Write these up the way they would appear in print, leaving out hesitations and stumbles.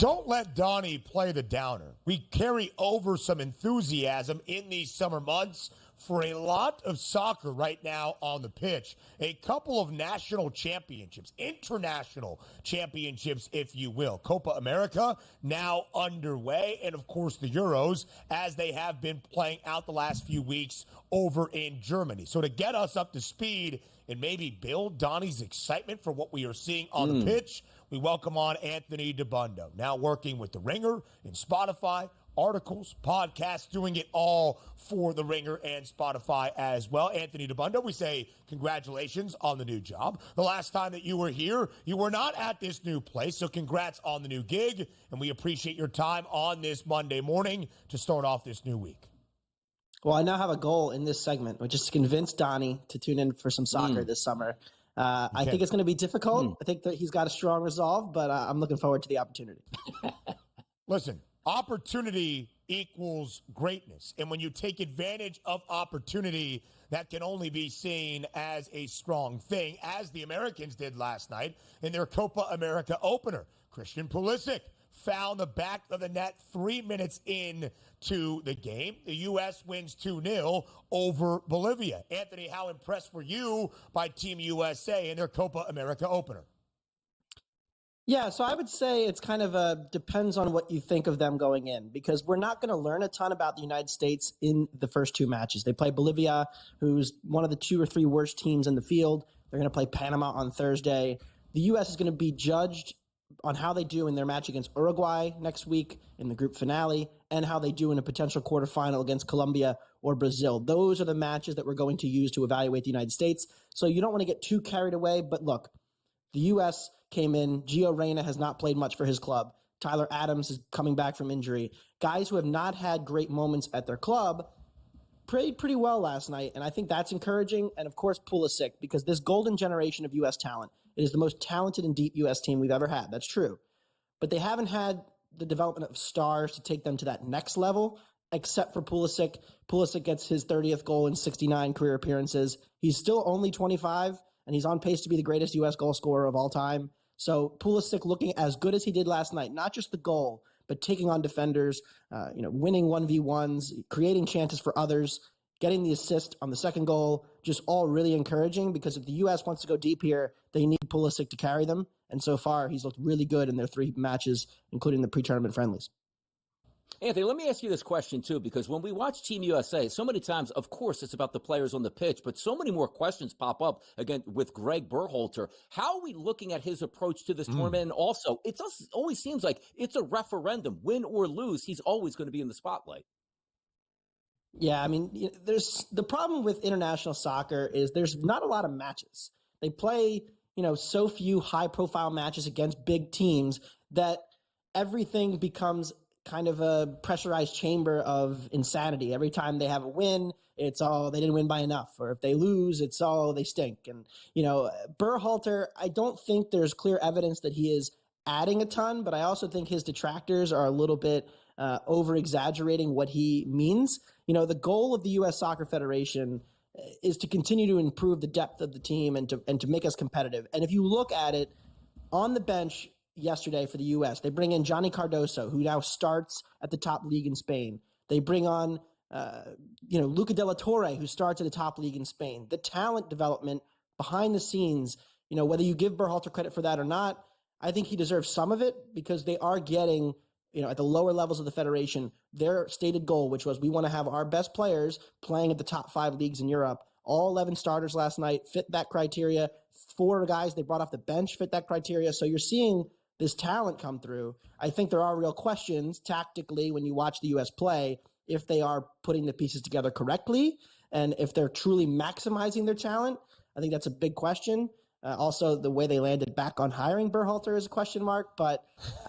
Don't let Donnie play the downer. We carry over some enthusiasm in these summer months for a lot of soccer right now on the pitch. A couple of national championships, international championships, if you will. Copa America now underway, and of course the Euros, as they have been playing out the last few weeks over in Germany. So to get us up to speed and maybe build Donnie's excitement for what we are seeing on the pitch, we welcome on Anthony Dabbundo, now working with The Ringer and Spotify, articles, podcasts, doing it all for The Ringer and Spotify as well. Anthony Dabbundo, we say congratulations on the new job. The last time that you were here, you were not at this new place, so congrats on the new gig, and we appreciate your time on this Monday morning to start off this new week. Well, I now have a goal in this segment, which is to convince Donnie to tune in for some soccer this summer. I think it's going to be difficult. I think that he's got a strong resolve, but I'm looking forward to the opportunity. Listen, opportunity equals greatness. And when you take advantage of opportunity, that can only be seen as a strong thing, as the Americans did last night in their Copa America opener. Christian Pulisic found the back of the net 3 minutes into the game. The U.S. wins 2-0 over Bolivia. Anthony, how impressed were you by Team USA in their Copa America opener? Yeah, so I would say it's kind of depends on what you think of them going in, because we're not going to learn a ton about the United States in the first two matches. They play Bolivia, who's one of the 2 or 3 worst teams in the field. They're going to play Panama on Thursday. The U.S. is going to be judged on how they do in their match against Uruguay next week in the group finale, and how they do in a potential quarterfinal against Colombia or Brazil. Those are the matches that we're going to use to evaluate the United States. So you don't want to get too carried away, but look, the U.S. came in. Gio Reyna has not played much for his club. Tyler Adams is coming back from injury. Guys who have not had great moments at their club played pretty well last night, and I think that's encouraging. And, of course, Pulisic, because this golden generation of U.S. talent, it is the most talented and deep U.S. team we've ever had. That's true. But they haven't had the development of stars to take them to that next level, except for Pulisic. Pulisic gets his 30th goal in 69 career appearances. He's still only 25, and he's on pace to be the greatest U.S. goal scorer of all time. So Pulisic looking as good as he did last night, not just the goal, but taking on defenders, winning 1v1s, creating chances for others, getting the assist on the second goal, just all really encouraging, because if the U.S. wants to go deep here, they need Pulisic to carry them. And so far, he's looked really good in their 3 matches, including the pre-tournament friendlies. Anthony, let me ask you this question, too, because when we watch Team USA, so many times, of course, it's about the players on the pitch, but so many more questions pop up, again, with Gregg Berhalter. How are we looking at his approach to this tournament? And also, it always seems like it's a referendum. Win or lose, he's always going to be in the spotlight. Yeah, I mean, there's the problem with international soccer is there's not a lot of matches. They play, so few high-profile matches against big teams that everything becomes kind of a pressurized chamber of insanity. Every time they have a win, it's they didn't win by enough. Or if they lose, it's they stink. And, Berhalter, I don't think there's clear evidence that he is adding a ton, but I also think his detractors are a little bit over-exaggerating what he means. The goal of the U.S. Soccer Federation is to continue to improve the depth of the team and to make us competitive. And if you look at it on the bench yesterday for the U.S., they bring in Johnny Cardoso, who now starts at the top league in Spain. They bring on, Luca de la Torre, who starts at the top league in Spain. The talent development behind the scenes, whether you give Berhalter credit for that or not, I think he deserves some of it, because they are getting, at the lower levels of the federation, their stated goal, which was we want to have our best players playing at the top 5 leagues in Europe. All 11 starters last night fit that criteria. 4 guys they brought off the bench fit that criteria. So you're seeing this talent come through. I think there are real questions tactically when you watch the U.S. play, if they are putting the pieces together correctly and if they're truly maximizing their talent. I think that's a big question. Also, the way they landed back on hiring Berhalter is a question mark, but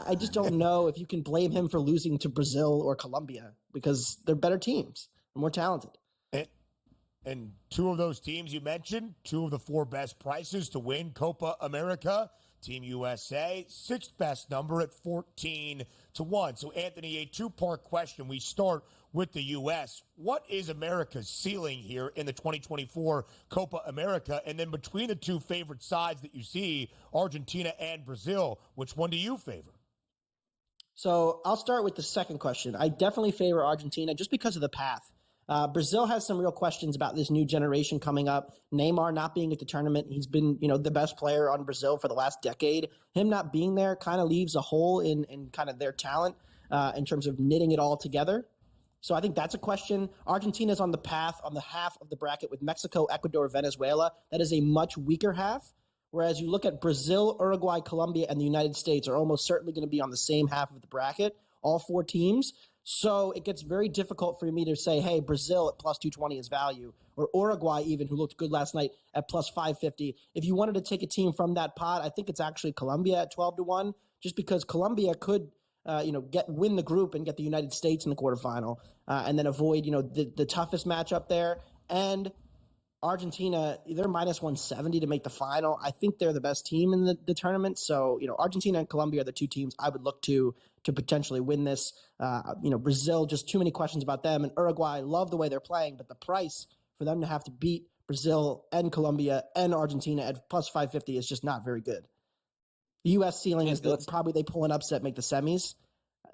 I just don't know if you can blame him for losing to Brazil or Colombia, because they're better teams, more talented. And 2 of those teams you mentioned, 2 of the 4 best prices to win Copa America. Team USA, 6th best number at 14-1. So, Anthony, a 2-part question. We start with the U.S. What is America's ceiling here in the 2024 Copa America? And then between the 2 favorite sides that you see, Argentina and Brazil, which one do you favor? So I'll start with the second question. I definitely favor Argentina just because of the path. Brazil has some real questions about this new generation coming up. Neymar not being at the tournament. He's been, the best player on Brazil for the last decade. Him not being there kind of leaves a hole in kind of their talent in terms of knitting it all together. So I think that's a question. Argentina's on the path on the half of the bracket with Mexico, Ecuador, Venezuela. That is a much weaker half. Whereas you look at Brazil, Uruguay, Colombia, and the United States are almost certainly going to be on the same half of the bracket, all 4 teams. So it gets very difficult for me to say, hey, Brazil at plus 220 is value, or Uruguay even, who looked good last night, at plus 550. If you wanted to take a team from that pot, I think it's actually Colombia at 12-1, just because Colombia could win the group and get the United States in the quarterfinal, and then avoid the toughest matchup there. And Argentina, they're minus 170 to make the final. I think they're the best team in the tournament. So, Argentina and Colombia are the 2 teams I would look to potentially win this. Brazil, just too many questions about them. And Uruguay, love the way they're playing, but the price for them to have to beat Brazil and Colombia and Argentina at plus 550 is just not very good. The U.S. ceiling is probably they pull an upset, make the semis.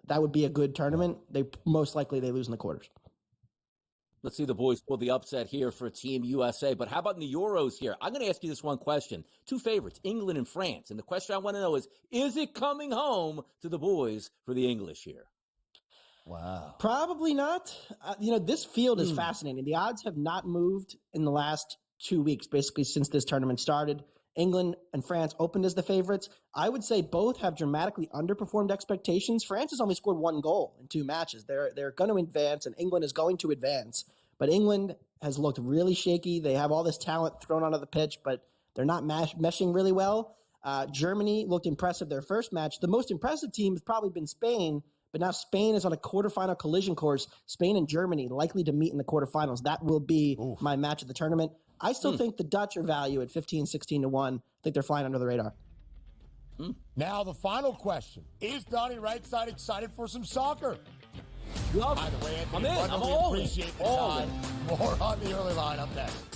That would be a good tournament. Most likely they lose in the quarters. Let's see the boys pull the upset here for Team USA. But how about in the Euros here? I'm going to ask you this one question. 2 favorites, England and France. And the question I want to know is it coming home to the boys for the English here? Wow. Probably not. This field is fascinating. The odds have not moved in the last 2 weeks, basically since this tournament started. England and France opened as the favorites. I would say both have dramatically underperformed expectations. France has only scored 1 goal in 2 matches. They're going to advance, and England is going to advance. But England has looked really shaky. They have all this talent thrown onto the pitch, but they're not meshing really well. Germany looked impressive their first match. The most impressive team has probably been Spain, but now Spain is on a quarterfinal collision course. Spain and Germany likely to meet in the quarterfinals. That will be my match of the tournament. I still think the Dutch are value at 15, 16-1. I think they're flying under the radar. Now the final question. Is Donnie Rightside excited for some soccer? Love By the way, I'm Anthony, in. I'm we all appreciate the all time. More on the early line up next.